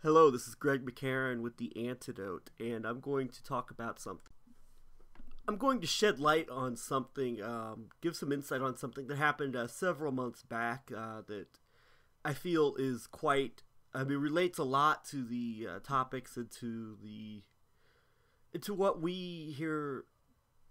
Hello, this is Greg McCarran with The Antidote, and I'm going to talk about something. I'm going to shed light on something, give some insight on something that happened several months back that I feel is relates a lot to the topics and into what we here,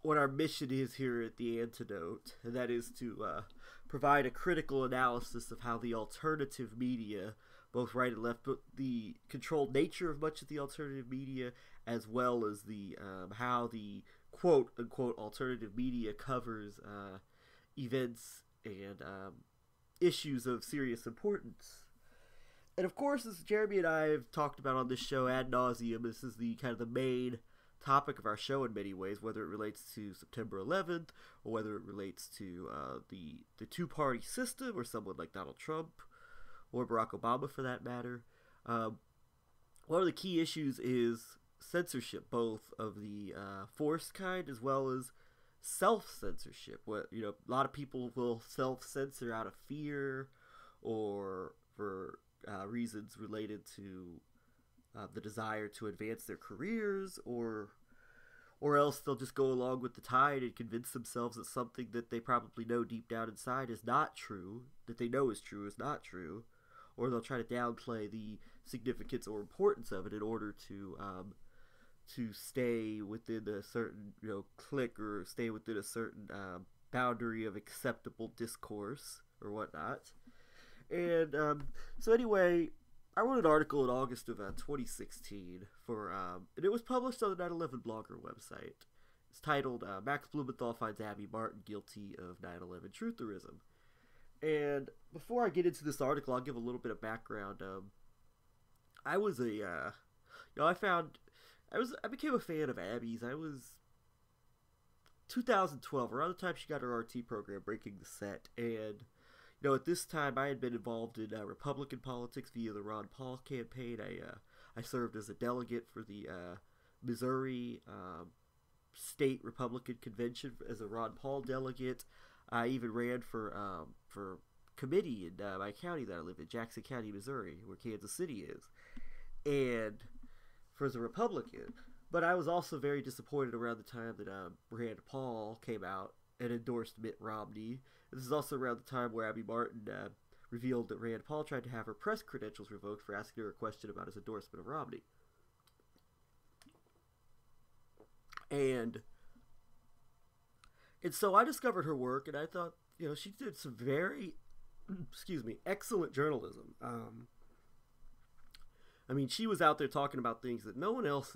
what our mission is here at The Antidote, and that is to provide a critical analysis of how the alternative media, both right and left, but the controlled nature of much of the alternative media, as well as the how the quote unquote alternative media covers events and issues of serious importance. And of course, as Jeremy and I have talked about on this show ad nauseum, this is the kind of the main topic of our show in many ways, whether it relates to September 11th or whether it relates to the two-party system or someone like Donald Trump or Barack Obama for that matter. One of the key issues is censorship, both of the forced kind as well as self-censorship. What a lot of people will self-censor out of fear or for reasons related to the desire to advance their careers, or else they'll just go along with the tide and convince themselves that something that they probably know deep down inside is not true, that they know is true, is not true, or they'll try to downplay the significance or importance of it in order to stay within a certain clique or stay within a certain boundary of acceptable discourse or whatnot. And so anyway, I wrote an article in August of 2016 and it was published on the 9/11 blogger website. It's titled "Max Blumenthal finds Abby Martin guilty of 9/11 trutherism." And before I get into this article, I'll give a little bit of background. I was I became a fan of Abby's. I was 2012, around the time she got her RT program, Breaking the Set, and at this time I had been involved in Republican politics via the Ron Paul campaign. I served as a delegate for the Missouri State Republican Convention as a Ron Paul delegate. I even ran for committee in my county that I live in, Jackson County, Missouri, where Kansas City is, and as a Republican. But I was also very disappointed around the time that Rand Paul came out and endorsed Mitt Romney. This is also around the time where Abby Martin revealed that Rand Paul tried to have her press credentials revoked for asking her a question about his endorsement of Romney. And so I discovered her work, and I thought, she did some very, excellent journalism. She was out there talking about things that no one else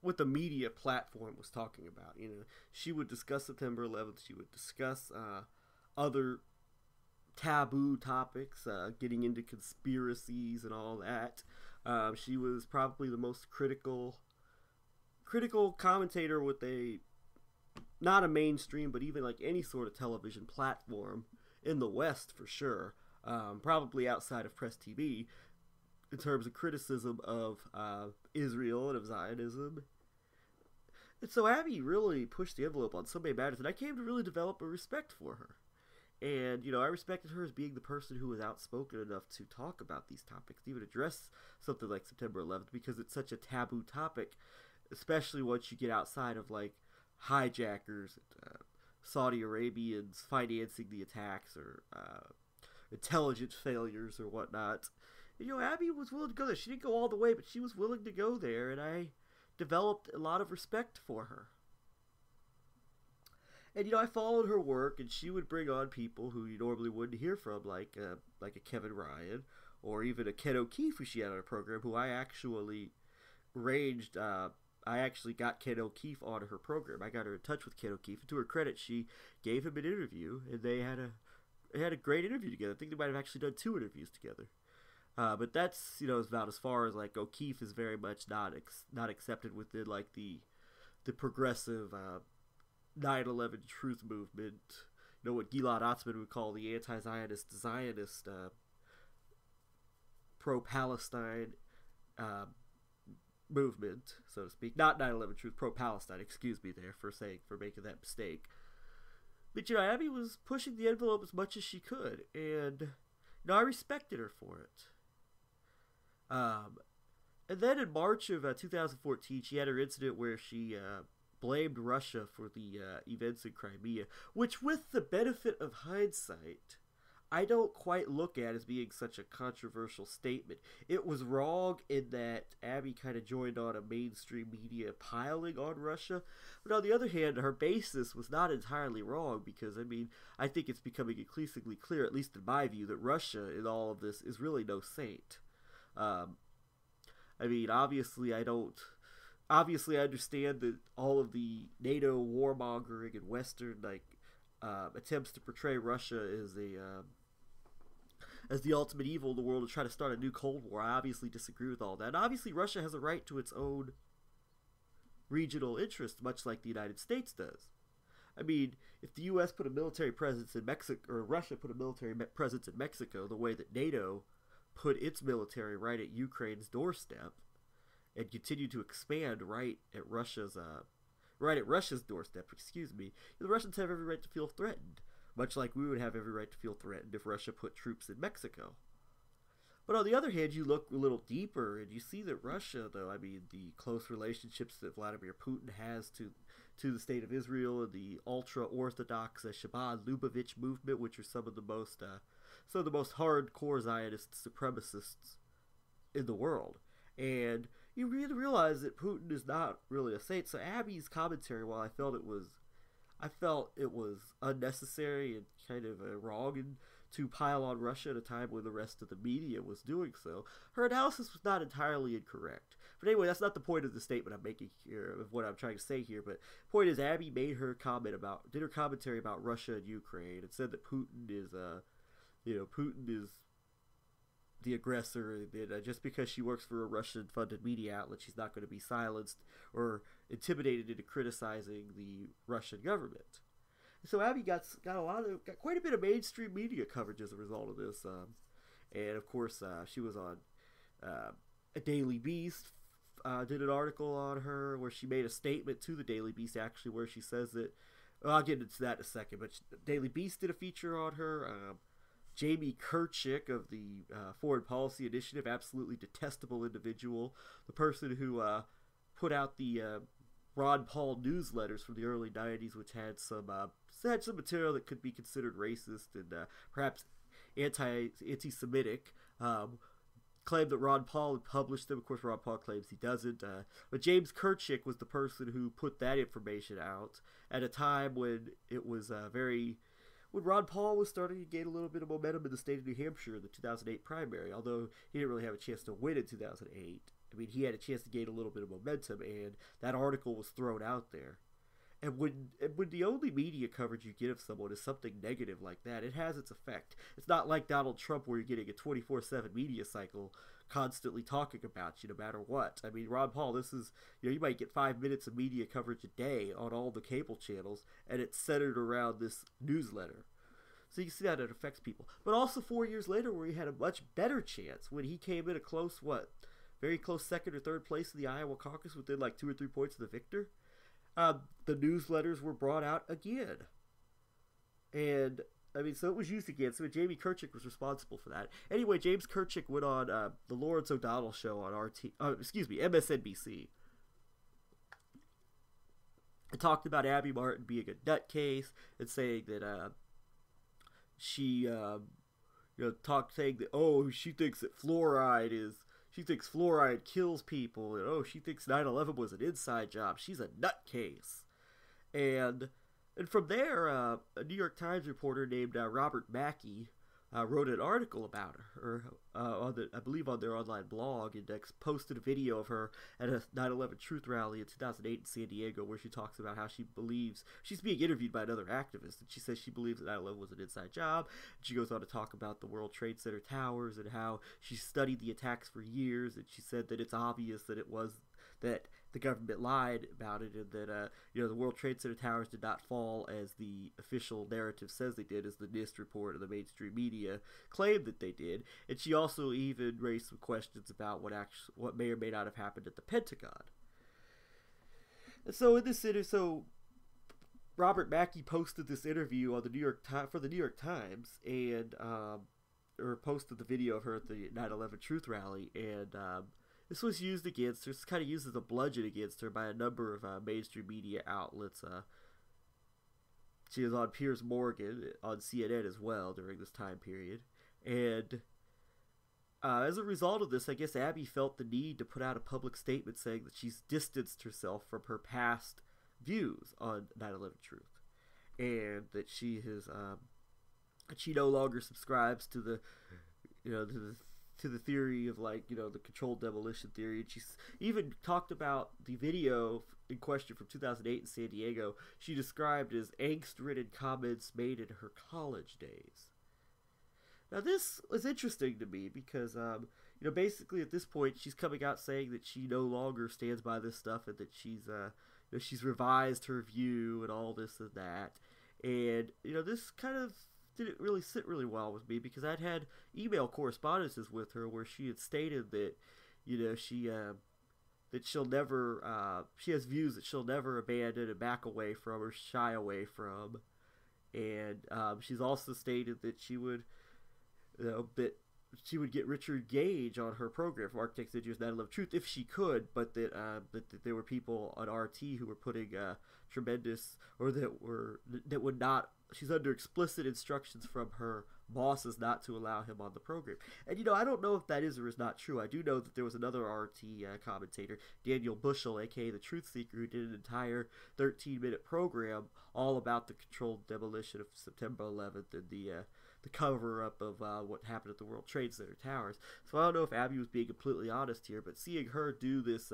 with the media platform was talking about. She would discuss September 11th. She would discuss other taboo topics, getting into conspiracies and all that. She was probably the most critical commentator with not a mainstream, but even like any sort of television platform in the West for sure. Probably outside of Press TV, in terms of criticism of Israel and of Zionism. And so Abby really pushed the envelope on so many matters, and I came to really develop a respect for her. And, I respected her as being the person who was outspoken enough to talk about these topics, to even address something like September 11th, because it's such a taboo topic, especially once you get outside of, like, hijackers, Saudi Arabians financing the attacks, or intelligence failures or whatnot. Abby was willing to go there. She didn't go all the way, but she was willing to go there, and I developed a lot of respect for her. And I followed her work, and she would bring on people who you normally wouldn't hear from, like a Kevin Ryan, or even a Ken O'Keefe, who she had on her program, who I actually arranged. I actually got Ken O'Keefe on her program. I got her in touch with Ken O'Keefe, and to her credit, she gave him an interview, and they had a great interview together. I think they might have actually done 2 interviews together. But that's about as far as like O'Keefe is very much not accepted within like the progressive 9/11 truth movement. What Gilad Atzmon would call the anti-Zionist pro-Palestine movement, so to speak. Not 9/11 truth, pro-Palestine. Excuse me there for making that mistake. But Abby was pushing the envelope as much as she could, and I respected her for it. And then in March of 2014, she had her incident where she blamed Russia for the events in Crimea, which, with the benefit of hindsight, I don't quite look at as being such a controversial statement. It was wrong in that Abby kind of joined on a mainstream media piling on Russia. But on the other hand, her basis was not entirely wrong because, I mean, I think it's becoming increasingly clear, at least in my view, that Russia in all of this is really no saint. I mean, obviously I understand that all of the NATO warmongering and Western, attempts to portray Russia as the ultimate evil in the world and try to start a new Cold War. I obviously disagree with all that. And obviously Russia has a right to its own regional interests, much like the United States does. I mean, if the U.S. put a military presence in Mexico, or Russia put a military presence in Mexico, the way that NATO put its military right at Ukraine's doorstep, and continue to expand right at Russia's doorstep, the Russians have every right to feel threatened, much like we would have every right to feel threatened if Russia put troops in Mexico. But on the other hand, you look a little deeper and you see that Russia, though, I mean, the close relationships that Vladimir Putin has to the state of Israel and the ultra-Orthodox Shabbat Lubavitch movement, which are some of the most hardcore Zionist supremacists in the world. And you really realize that Putin is not really a saint. So Abby's commentary, while I felt it was unnecessary and kind of wrong and to pile on Russia at a time when the rest of the media was doing so, her analysis was not entirely incorrect. But anyway, that's not the point of the statement I'm making here, of what I'm trying to say here. But the point is, Abby did her commentary about Russia and Ukraine and said that Putin is the aggressor, and just because she works for a Russian-funded media outlet, she's not going to be silenced or intimidated into criticizing the Russian government. So Abby got quite a bit of mainstream media coverage as a result of this, and of course she was on a Daily Beast. Did an article on her where she made a statement to the Daily Beast, actually, where she says that. Well, I'll get into that in a second, but Daily Beast did a feature on her. Jamie Kirchick of the Foreign Policy Initiative, absolutely detestable individual, the person who put out the Ron Paul newsletters from the early 90s, which had some material that could be considered racist and perhaps anti-Semitic. Claimed that Ron Paul had published them. Of course, Ron Paul claims he doesn't. But James Kirchick was the person who put that information out at a time when it was when Ron Paul was starting to gain a little bit of momentum in the state of New Hampshire in the 2008 primary, although he didn't really have a chance to win in 2008. I mean, he had a chance to gain a little bit of momentum, and that article was thrown out there. And when the only media coverage you get of someone is something negative like that, it has its effect. It's not like Donald Trump where you're getting a 24/7 media cycle constantly talking about you no matter what. I mean, Ron Paul, this is, you might get 5 minutes of media coverage a day on all the cable channels, and it's centered around this newsletter. So you can see how it affects people. But also 4 years later, where he had a much better chance when he came in a very close second or third place in the Iowa caucus within like 2 or 3 points of the victor. The newsletters were brought out again. And, I mean, so it was used again. So Jamie Kirchick was responsible for that. Anyway, James Kirchick went on the Lawrence O'Donnell show on MSNBC. And talked about Abby Martin being a nutcase and saying that she thinks that she thinks fluoride kills people, and she thinks 9/11 was an inside job. She's a nutcase. And from there, a New York Times reporter named Robert Mackey wrote an article about her, I believe on their online blog, and posted a video of her at a 9/11 Truth rally in 2008 in San Diego, where she talks about how she believes, she's being interviewed by another activist, and she says she believes that 9/11 was an inside job. And she goes on to talk about the World Trade Center towers and how she studied the attacks for years, and she said that it's obvious that that the government lied about it, and that the World Trade Center towers did not fall as the official narrative says they did, as the NIST report and the mainstream media claimed that they did. And she also even raised some questions about what may or may not have happened at the Pentagon. And so in this interview, Robert Mackey posted this interview on the New York Times, and or posted the video of her at the 9/11 Truth rally, and This was used against her. It's kind of used as a bludgeon against her by a number of mainstream media outlets. She was on Piers Morgan on CNN as well during this time period. And as a result of this, I guess Abby felt the need to put out a public statement saying that she's distanced herself from her past views on 9/11 Truth, and that she has she no longer subscribes to the to the theory of, like, the controlled demolition theory. And she's even talked about the video in question from 2008 in San Diego. She described as angst-ridden comments made in her college days. Now, this was interesting to me because, basically at this point, she's coming out saying that she no longer stands by this stuff, and that she's revised her view and all this and that. And, this kind of didn't really sit really well with me, because I'd had email correspondences with her where she had stated that, that she'll never, she has views that she'll never abandon and back away from or shy away from. And she's also stated that she would, that she would get Richard Gage on her program from Architects Engineers 9/11 Truth if she could, but that there were people on RT who were putting tremendous, or that would not. She's under explicit instructions from her bosses not to allow him on the program. And I don't know if that is or is not true. I do know that there was another RT commentator, Daniel Bushell, aka the Truth Seeker, who did an entire 13-minute program all about the controlled demolition of September 11th and the cover-up of what happened at the World Trade Center towers. So I don't know if Abby was being completely honest here, but seeing her do this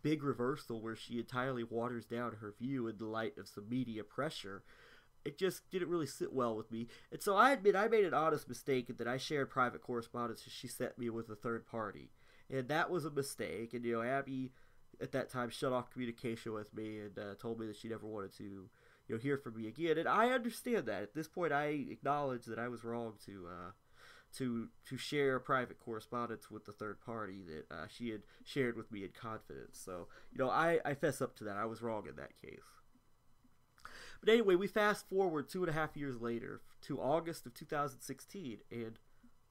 big reversal where she entirely waters down her view in the light of some media pressure, it just didn't really sit well with me. And so I admit I made an honest mistake in that I shared private correspondence she sent me with a third party. And that was a mistake. And, Abby at that time shut off communication with me and told me that she never wanted to hear from me again. And I understand that. At this point, I acknowledge that I was wrong to share private correspondence with the third party that she had shared with me in confidence. So, I fess up to that. I was wrong in that case. But anyway, we fast forward 2.5 years later to August of 2016, and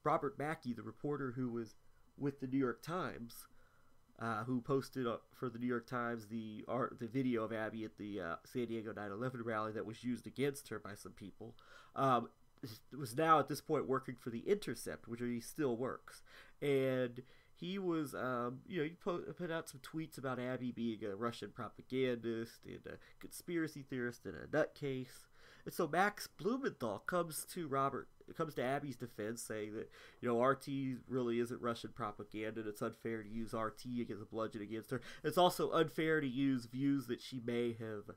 Robert Mackey, the reporter who was with the New York Times, who posted for the New York Times the video of Abby at the San Diego 9/11 rally that was used against her by some people, was now at this point working for The Intercept, which he still works. And he was, he put out some tweets about Abby being a Russian propagandist and a conspiracy theorist and a nutcase. And so Max Blumenthal comes to Abby's defense, saying that, RT really isn't Russian propaganda, and it's unfair to use RT against a bludgeon against her. It's also unfair to use views that she may have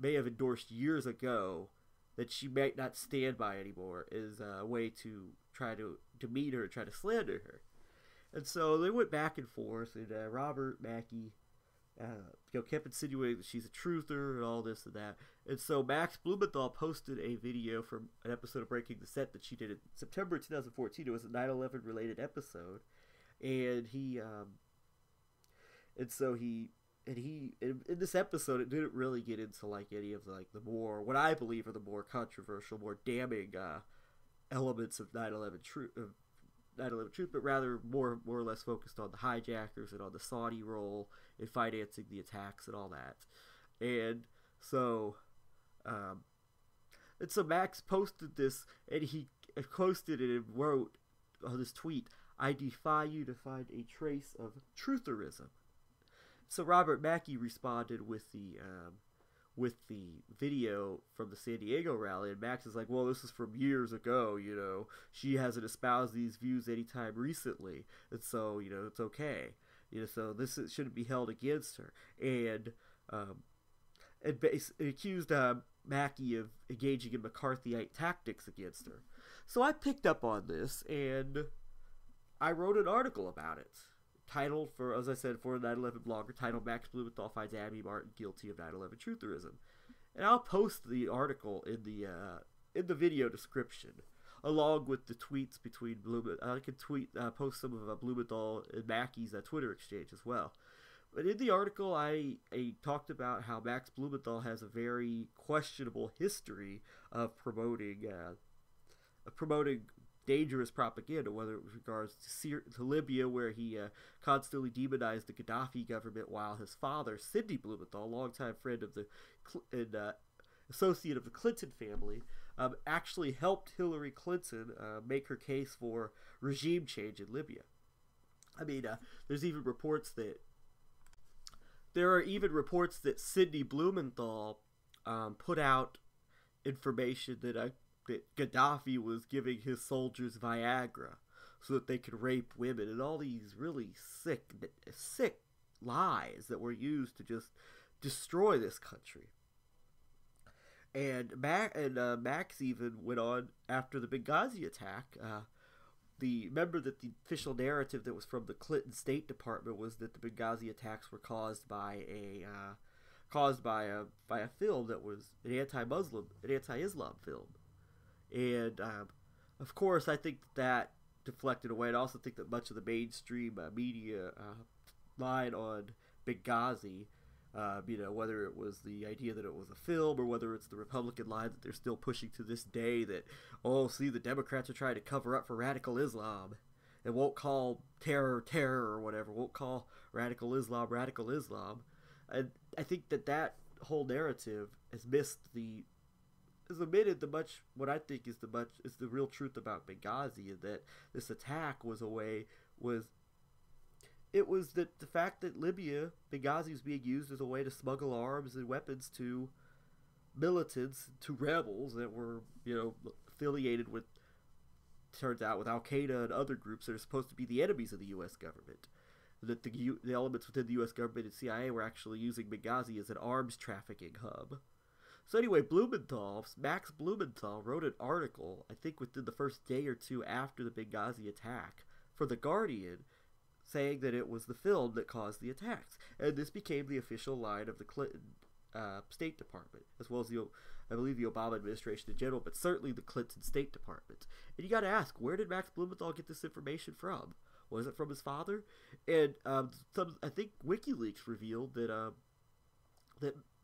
endorsed years ago that she might not stand by anymore as a way to try to demean her and try to slander her. And so they went back and forth, and Robert Mackey kept insinuating that she's a truther and all this and that. And so Max Blumenthal posted a video from an episode of Breaking the Set that she did in September 2014. It was a 9/11 related episode, and in this episode, it didn't really get into like any of the more, what I believe are the more controversial, more damning elements of 9/11 Truth. 9/11 Truth, but rather more or less focused on the hijackers and on the Saudi role in financing the attacks and all that. And so Max posted this, and he posted it and wrote on this tweet, "I defy you to find a trace of trutherism." So Robert Mackey responded with the video from the San Diego rally, and Max is like, well, this is from years ago, she hasn't espoused these views anytime recently, and so, it's okay, so this shouldn't be held against her, and accused Mackey of engaging in McCarthyite tactics against her. So I picked up on this, and I wrote an article about it, titled, as I said, for a 9/11 blogger, titled "Max Blumenthal finds Abby Martin guilty of 9/11 trutherism," and I'll post the article in the video description, along with the tweets between Blumenthal. I can post some of Blumenthal and Mackey's Twitter exchange as well. But in the article, I talked about how Max Blumenthal has a very questionable history of promoting dangerous propaganda, whether it was regards to Libya, where he constantly demonized the Gaddafi government, while his father, Sidney Blumenthal, a longtime friend of the and associate of the Clinton family, actually helped Hillary Clinton make her case for regime change in Libya. I mean, there's even reports that Sidney Blumenthal put out information that Gaddafi was giving his soldiers Viagra so that they could rape women, and all these really sick lies that were used to just destroy this country. And Max even went on after the Benghazi attack. Remember that the official narrative that was from the Clinton State Department was that the Benghazi attacks were caused by a film that was an anti-Islam film. And of course, I think that deflected away. And I also think that much of the mainstream media line on Benghazi, whether it was the idea that it was a film or whether it's the Republican line that they're still pushing to this day, that, oh, see, the Democrats are trying to cover up for radical Islam and won't call terror or whatever, won't call radical Islam. And I think that whole narrative has omitted what I think is the real truth about Benghazi, and that this attack was the fact that Benghazi was being used as a way to smuggle arms and weapons to militants, to rebels that were, affiliated with, turns out, with Al-Qaeda and other groups that are supposed to be the enemies of the U.S. government. That the elements within the U.S. government and CIA were actually using Benghazi as an arms trafficking hub. So anyway, Max Blumenthal wrote an article, I think within the first day or two after the Benghazi attack, for The Guardian, saying that it was the film that caused the attacks. And this became the official line of the Clinton State Department, as well as I believe the Obama administration in general, but certainly the Clinton State Department. And you got to ask, where did Max Blumenthal get this information from? Was it from his father? And I think WikiLeaks revealed that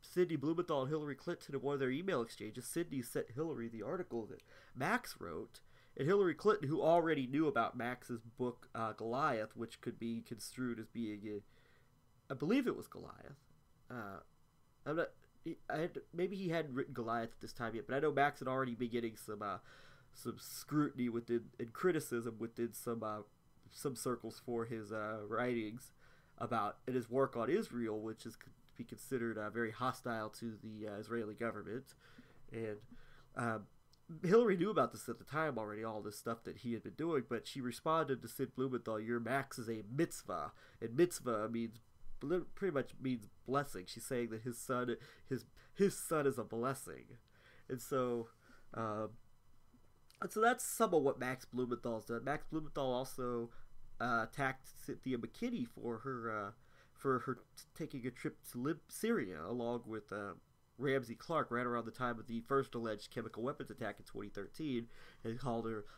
Sidney Blumenthal and Hillary Clinton, in one of their email exchanges, Sidney sent Hillary the article that Max wrote, and Hillary Clinton, who already knew about Max's book Goliath, which could be construed as being I believe it was Goliath. Maybe he hadn't written Goliath at this time yet, but I know Max had already been getting some scrutiny and criticism within some circles for his writings and his work on Israel, which is to be considered very hostile to the Israeli government. And Hillary knew about this at the time already, all this stuff that he had been doing, but she responded to Sid Blumenthal, "Your Max is a mitzvah," and mitzvah pretty much means blessing. She's saying that his son is a blessing, and so that's some of what Max Blumenthal's done. Max Blumenthal also attacked Cynthia McKinney for her taking a trip to Syria along with Ramsey Clark right around the time of the first alleged chemical weapons attack in 2013, and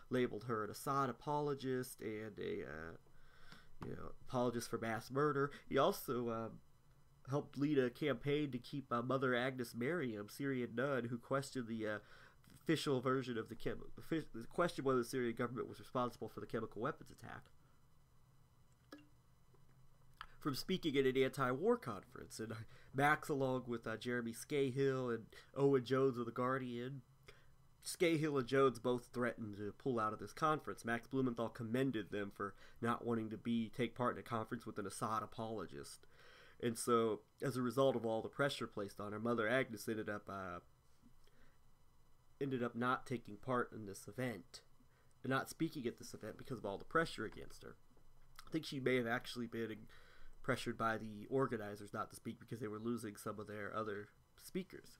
labeled her an Assad apologist and apologist for mass murder. He also helped lead a campaign to keep Mother Agnes Mariam, Syrian nun, who questioned the official version of question whether the Syrian government was responsible for the chemical weapons attack, from speaking at an anti-war conference. And Max, along with Jeremy Scahill and Owen Jones of The Guardian, Scahill and Jones both threatened to pull out of this conference. Max Blumenthal commended them for not wanting to take part in a conference with an Assad apologist. And so, as a result of all the pressure placed on her, Mother Agnes ended up not taking part in this event, and not speaking at this event because of all the pressure against her. I think she may have actually been pressured by the organizers not to speak because they were losing some of their other speakers.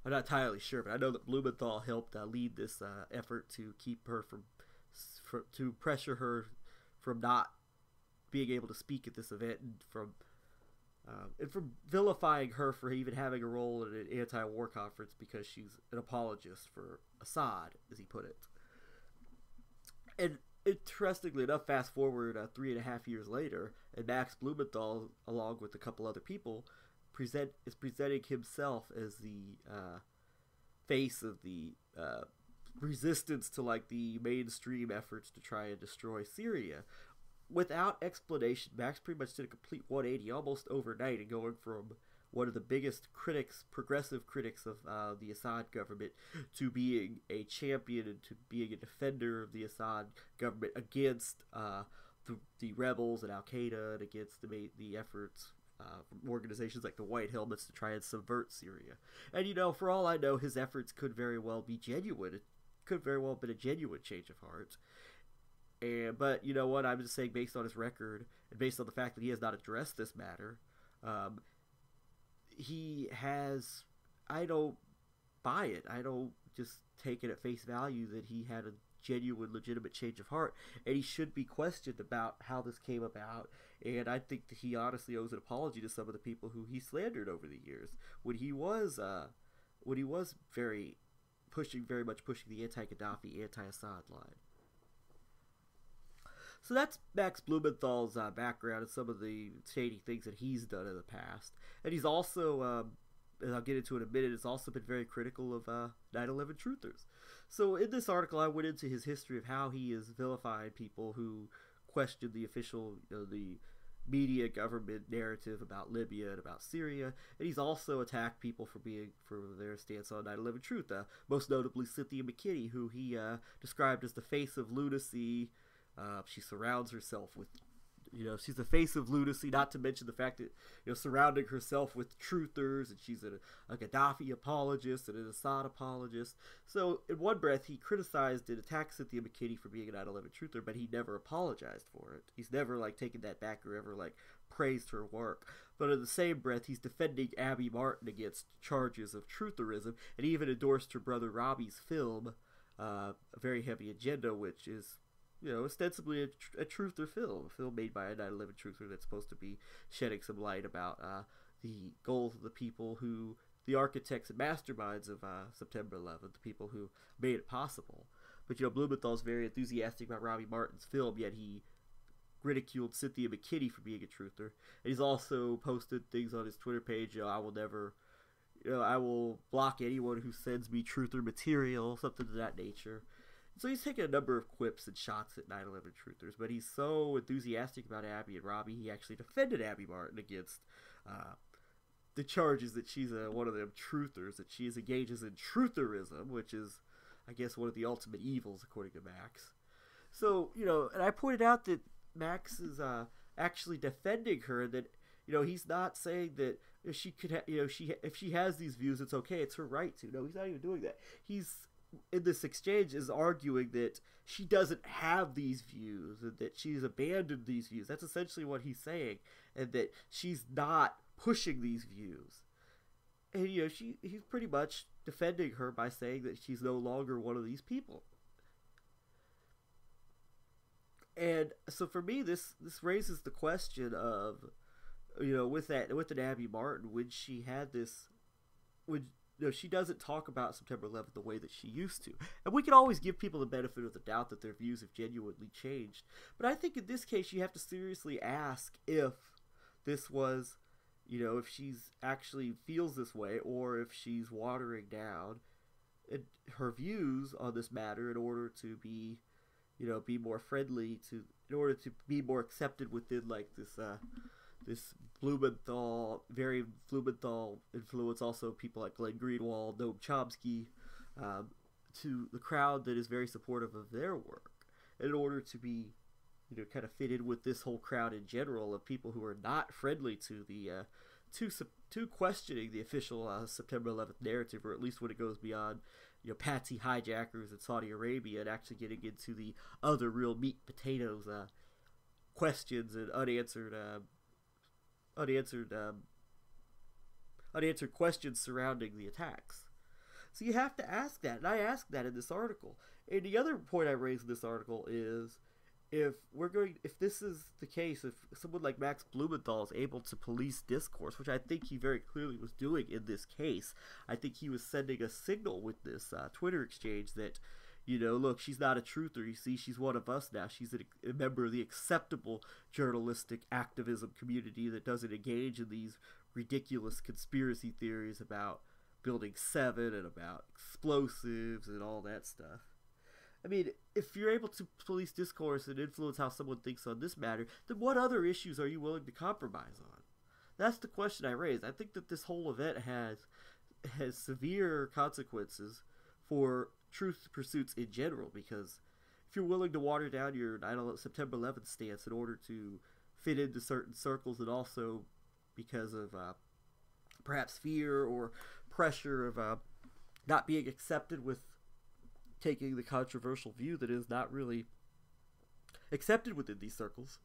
I'm not entirely sure, but I know that Blumenthal helped lead this effort to keep her to pressure her from not being able to speak at this event, and from vilifying her for even having a role in an anti-war conference because she's an apologist for Assad, as he put it. And interestingly enough, fast forward 3.5 years later, and Max Blumenthal, along with a couple other people, is presenting himself as the face of the resistance to like the mainstream efforts to try and destroy Syria. Without explanation, Max pretty much did a complete 180 almost overnight, and going from one of the biggest critics, progressive critics of the Assad government, to being a champion and to being a defender of the Assad government against the rebels and Al Qaeda, and against the efforts from organizations like the White Helmets to try and subvert Syria. And for all I know, his efforts could very well be genuine. It could very well have been a genuine change of heart. But you know what? I'm just saying, based on his record and based on the fact that he has not addressed this matter, he has. I don't buy it. I don't just take it at face value that he had a genuine, legitimate change of heart, and he should be questioned about how this came about. And I think that he honestly owes an apology to some of the people who he slandered over the years when he was very much pushing the anti-Gaddafi, anti-Assad line. So that's Max Blumenthal's background and some of the shady things that he's done in the past. And he's also, and I'll get into it in a minute, has also been very critical of 9/11 truthers. So in this article, I went into his history of how he is vilifying people who question the official, the media government narrative about Libya and about Syria. And he's also attacked people for their stance on 9/11 truth. Most notably Cynthia McKinney, who he described as the face of lunacy. She surrounds herself with, she's the face of lunacy, not to mention the fact that, surrounding herself with truthers, and she's a Gaddafi apologist and an Assad apologist. So in one breath, he criticized and attacked Cynthia McKinney for being a 9/11 truther, but he never apologized for it. He's never, taken that back or ever, praised her work. But in the same breath, he's defending Abby Martin against charges of trutherism, and he even endorsed her brother Robbie's film, A Very Heavy Agenda, which is ostensibly a truther film, a film made by a 9/11 truther that's supposed to be shedding some light about the goals of the people who, the architects and masterminds of September 11th, the people who made it possible. But, Blumenthal's very enthusiastic about Robbie Martin's film, yet he ridiculed Cynthia McKinney for being a truther. And he's also posted things on his Twitter page, I will never, I will block anyone who sends me truther material, something of that nature. So he's taken a number of quips and shots at 9/11 truthers, but he's so enthusiastic about Abby and Robbie, he actually defended Abby Martin against the charges that she's one of them truthers, that she engages in trutherism, which is, I guess, one of the ultimate evils, according to Max. So, and I pointed out that Max is actually defending her, and that, he's not saying that if she could, if she has these views, it's okay, it's her right to. No, he's not even doing that. He's, in this exchange, is arguing that she doesn't have these views and that she's abandoned these views. That's essentially what he's saying, and that she's not pushing these views. And he's pretty much defending her by saying that she's no longer one of these people. And so for me, this raises the question of, with an Abby Martin, when she had this, she doesn't talk about September 11th the way that she used to. And we can always give people the benefit of the doubt that their views have genuinely changed. But I think in this case, you have to seriously ask if this was, if she's actually feels this way, or if she's watering down her views on this matter in order to be, be more friendly in order to be more accepted within, this Blumenthal, very Blumenthal influence, also people like Glenn Greenwald, Noam Chomsky, to the crowd that is very supportive of their work, in order to be, kind of fit in with this whole crowd in general of people who are not friendly to the, to questioning the official September 11th narrative, or at least when it goes beyond, patsy hijackers in Saudi Arabia, and actually getting into the other real meat and potatoes questions and unanswered questions surrounding the attacks. So you have to ask that, and I asked that in this article. And the other point I raised in this article is, if this is the case, if someone like Max Blumenthal is able to police discourse, which I think he very clearly was doing in this case, I think he was sending a signal with this Twitter exchange that, look, she's not a truther. You see, she's one of us now. She's a member of the acceptable journalistic activism community that doesn't engage in these ridiculous conspiracy theories about Building 7 and about explosives and all that stuff. I mean, if you're able to police discourse and influence how someone thinks on this matter, then what other issues are you willing to compromise on? That's the question I raised. I think that this whole event has severe consequences for truth pursuits in general, because if you're willing to water down your September 11th stance in order to fit into certain circles, and also because of perhaps fear or pressure of not being accepted with taking the controversial view that is not really accepted within these circles,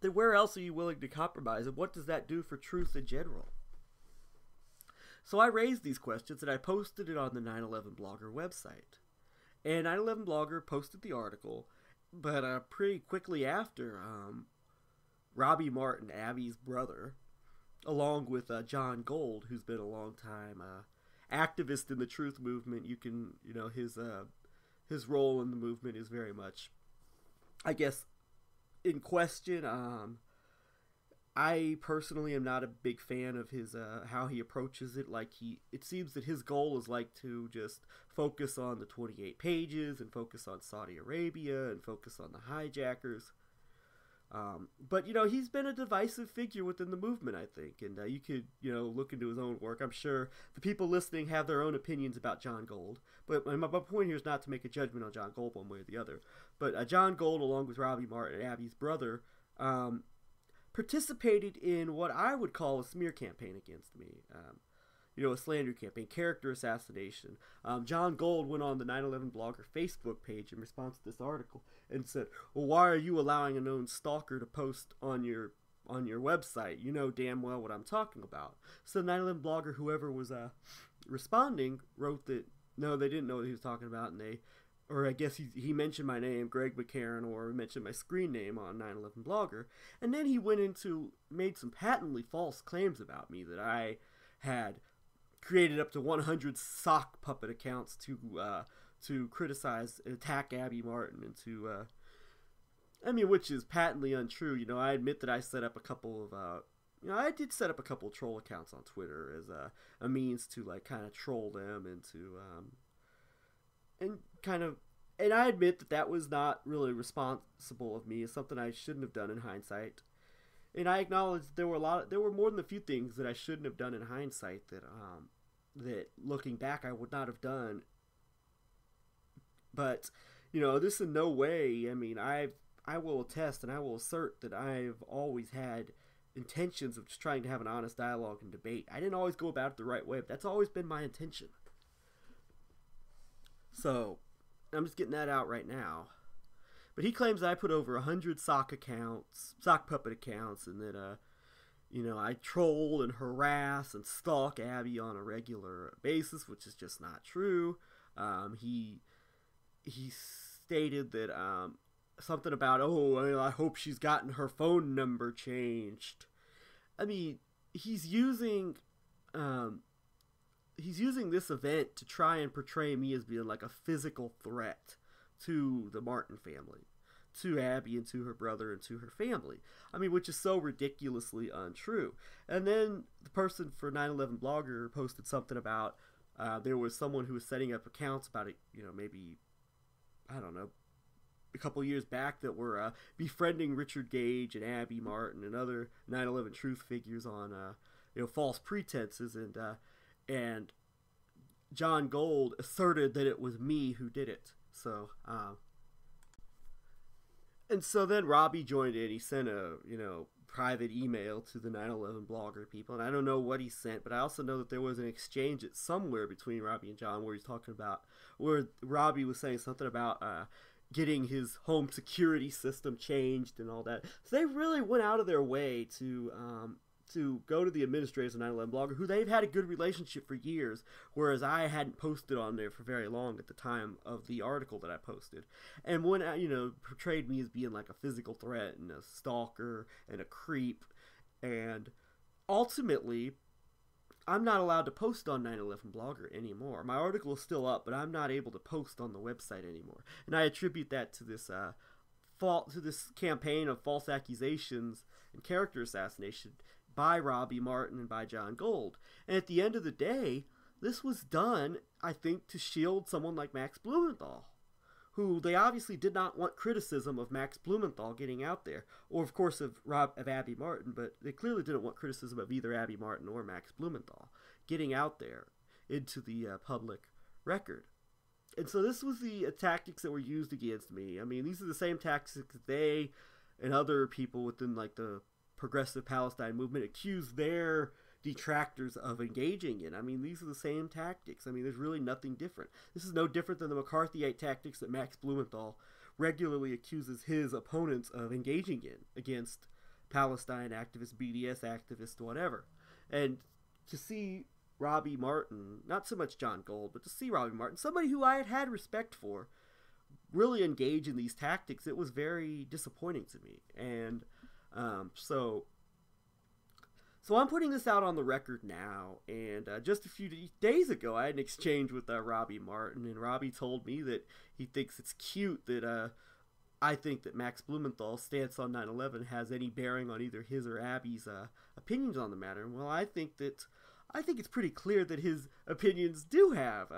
then where else are you willing to compromise, and what does that do for truth in general? So I raised these questions and I posted it on the 9/11 Blogger website. And 9/11 Blogger posted the article, but pretty quickly after, Robbie Martin, Abby's brother, along with John Gold, who's been a long time activist in the truth movement, his role in the movement is very much, I guess, in question. I personally am not a big fan of his how he approaches it. It seems that his goal is to just focus on the 28 pages and focus on Saudi Arabia and focus on the hijackers. But he's been a divisive figure within the movement, I think, and you could look into his own work. I'm sure the people listening have their own opinions about John Gold, but my point here is not to make a judgment on John Gold one way or the other. But John Gold, along with Robbie Martin, Abby's brother, participated in what I would call a smear campaign against me. A slander campaign, character assassination. John Gold went on the 9/11 Blogger Facebook page in response to this article and said, "Well, why are you allowing a known stalker to post on your website? You know damn well what I'm talking about." So 9/11 Blogger, whoever was responding, wrote that no, they didn't know what he was talking about, and I guess he mentioned my name, Greg McCarran, or mentioned my screen name on 9/11 Blogger, and then he made some patently false claims about me, that I had created up to 100 sock puppet accounts to criticize and attack Abby Martin, and which is patently untrue. I admit that I set up a couple of I did set up a couple of troll accounts on Twitter as a means to kind of troll them and I admit that was not really responsible of me. It's something I shouldn't have done in hindsight. And I acknowledge there were more than a few things that I shouldn't have done in hindsight that looking back I would not have done. But this in no way. I will attest and I will assert that I've always had intentions of just trying to have an honest dialogue and debate. I didn't always go about it the right way, but that's always been my intention. So I'm just getting that out right now. But he claims I put over 100 sock puppet accounts, and that, I troll and harass and stalk Abby on a regular basis, which is just not true. He stated that something about, I hope she's gotten her phone number changed. He's using this event to try and portray me as being like a physical threat to the Martin family, to Abby and to her brother and to her family. Which is so ridiculously untrue. And then the person for 9/11 Blogger posted something about there was someone who was setting up accounts about it, maybe, I don't know, a couple years back, that were befriending Richard Gage and Abby Martin and other 9/11 truth figures on false pretenses, and John Gold asserted that it was me who did it. So so then Robbie joined in. He sent a private email to the 9/11 Blogger people, and I don't know what he sent, but I also know that there was an exchange somewhere between Robbie and John where where Robbie was saying something about getting his home security system changed and all that. So they really went out of their way to go to the administrators of 9/11 Blogger, who they've had a good relationship for years, whereas I hadn't posted on there for very long at the time of the article that I posted. And when portrayed me as being like a physical threat and a stalker and a creep, and ultimately I'm not allowed to post on 9/11 Blogger anymore. My article is still up, but I'm not able to post on the website anymore, and I attribute that to this this campaign of false accusations and character assassination by Robbie Martin and by John Gold. And at the end of the day, this was done, I think, to shield someone like Max Blumenthal, who they obviously did not want criticism of Max Blumenthal getting out there, or of course of Abby Martin, but they clearly didn't want criticism of either Abby Martin or Max Blumenthal getting out there into the public record. And so this was the tactics that were used against me. I mean, these are the same tactics that they and other people within like the progressive Palestine movement accused their detractors of engaging in. I mean, these are the same tactics. I mean, there's really nothing different. This is no different than the McCarthyite tactics that Max Blumenthal regularly accuses his opponents of engaging in against Palestine activists, BDS activists, whatever. And to see Robbie Martin, not so much John Gold, but to see Robbie Martin, somebody who I had had respect for, really engage in these tactics, it was very disappointing to me. And so I'm putting this out on the record now. And just a few days ago, I had an exchange with Robbie Martin, and Robbie told me that he thinks it's cute that I think that Max Blumenthal's stance on 9/11 has any bearing on either his or Abby's opinions on the matter. And well, I think it's pretty clear that his opinions do have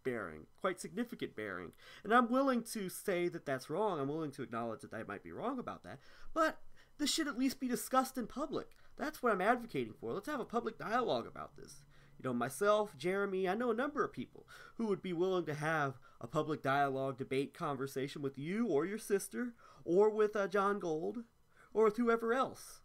bearing, quite significant bearing. And I'm willing to say that that's wrong. I'm willing to acknowledge that I might be wrong about that. But this should at least be discussed in public. That's what I'm advocating for. Let's have a public dialogue about this. You know, myself, Jeremy, I know a number of people who would be willing to have a public dialogue, debate, conversation with you or your sister, or with John Gold, or with whoever else.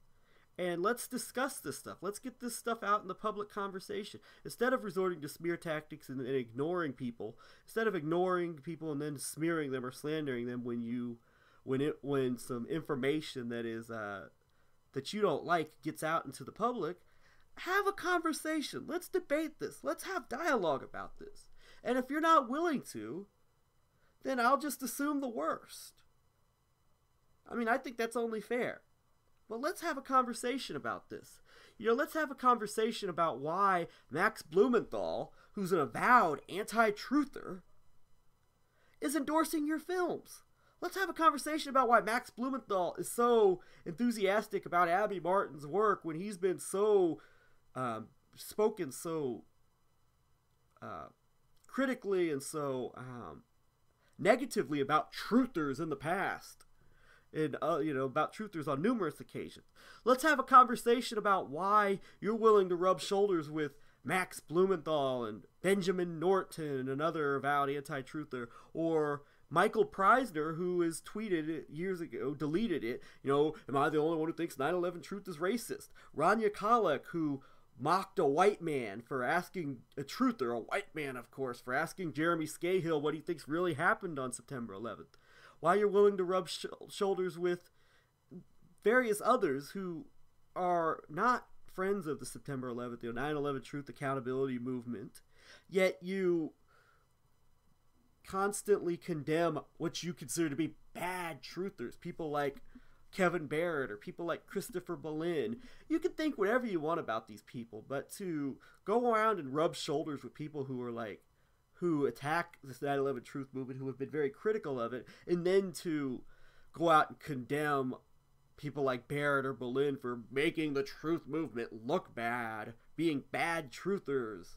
And let's discuss this stuff. Let's get this stuff out in the public conversation. Instead of resorting to smear tactics and ignoring people, instead of ignoring people and then smearing them or slandering them when some information that is that you don't like gets out into the public, have a conversation. Let's debate this. Let's have dialogue about this. And if you're not willing to, then I'll just assume the worst. I mean, I think that's only fair. But let's have a conversation about this. You know, let's have a conversation about why Max Blumenthal, who's an avowed anti-truther, is endorsing your films. Let's have a conversation about why Max Blumenthal is so enthusiastic about Abby Martin's work when he's been so spoken so critically and so negatively about truthers in the past. And, about truthers on numerous occasions. Let's have a conversation about why you're willing to rub shoulders with Max Blumenthal and Benjamin Norton, another avowed anti-truther, or Michael Preisner, who has tweeted it years ago, deleted it, am I the only one who thinks 9/11 truth is racist? Rania Khalek, who mocked a white man for asking, a truther, a white man, of course, for asking Jeremy Scahill what he thinks really happened on September 11th. Why you're willing to rub shoulders with various others who are not friends of the September 11th, 9/11 Truth Accountability Movement, yet you constantly condemn what you consider to be bad truthers, people like Kevin Barrett or people like Christopher Boleyn. You can think whatever you want about these people, but to go around and rub shoulders with people who attack this 9/11 Truth Movement, who have been very critical of it, and then to go out and condemn people like Barrett or Boleyn for making the Truth Movement look bad, being bad truthers.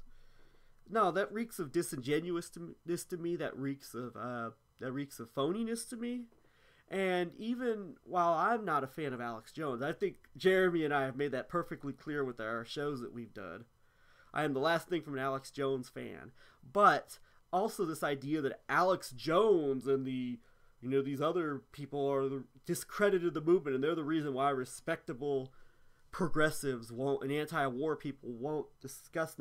No, that reeks of disingenuousness to me. That reeks of phoniness to me. And even while I'm not a fan of Alex Jones, I think Jeremy and I have made that perfectly clear with our shows that we've done. I am the last thing from an Alex Jones fan. But also this idea that Alex Jones and these other people are discredited the movement, and they're the reason why respectable progressives and anti-war people won't discuss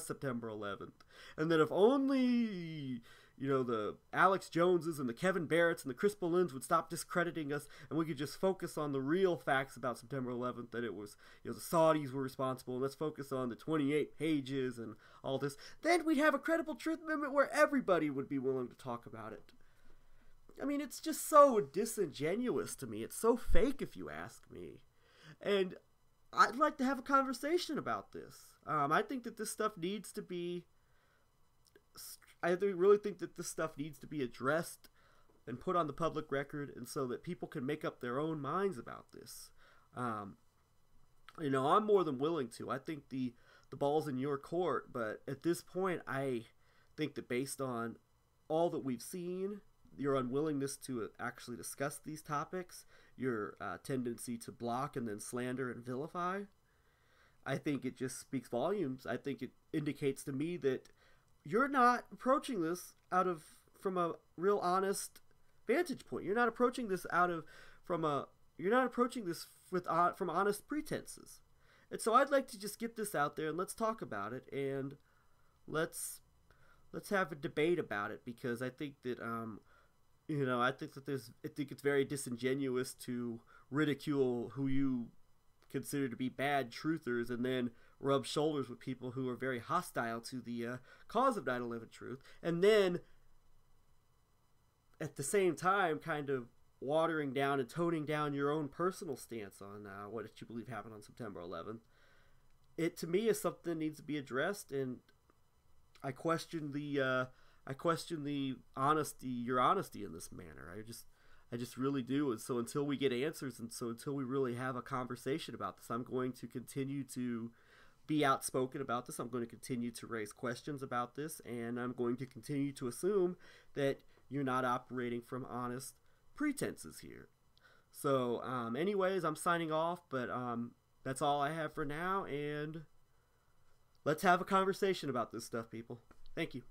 September 11th. And that if only the Alex Joneses and the Kevin Barretts and the Chris Bolins would stop discrediting us, and we could just focus on the real facts about September 11th, that it was, the Saudis were responsible, and let's focus on the 28 pages and all this, then we'd have a credible truth movement where everybody would be willing to talk about it. I mean, it's just so disingenuous to me. It's so fake, if you ask me. And I'd like to have a conversation about this. I think that this stuff needs to be... I really think that this stuff needs to be addressed and put on the public record, and so that people can make up their own minds about this. I'm more than willing to. I think the ball's in your court, but at this point, I think that based on all that we've seen, your unwillingness to actually discuss these topics, your tendency to block and then slander and vilify, I think it just speaks volumes. I think it indicates to me that you're not approaching this from a real honest vantage point. You're not approaching this you're not approaching this from honest pretenses. And so I'd like to just get this out there and let's talk about it, and let's have a debate about it, because I think that I think it's very disingenuous to ridicule who you consider to be bad truthers and then rub shoulders with people who are very hostile to the cause of 9/11 truth, and then at the same time kind of watering down and toning down your own personal stance on what you believe happened on September 11th. It, to me, is something that needs to be addressed, and I question the your honesty in this manner. I just really do. And so until we get answers, and so until we really have a conversation about this, I'm going to continue to be outspoken about this. I'm going to continue to raise questions about this, and I'm going to continue to assume that you're not operating from honest pretenses here. So anyways, I'm signing off, but that's all I have for now, and let's have a conversation about this stuff, people. Thank you.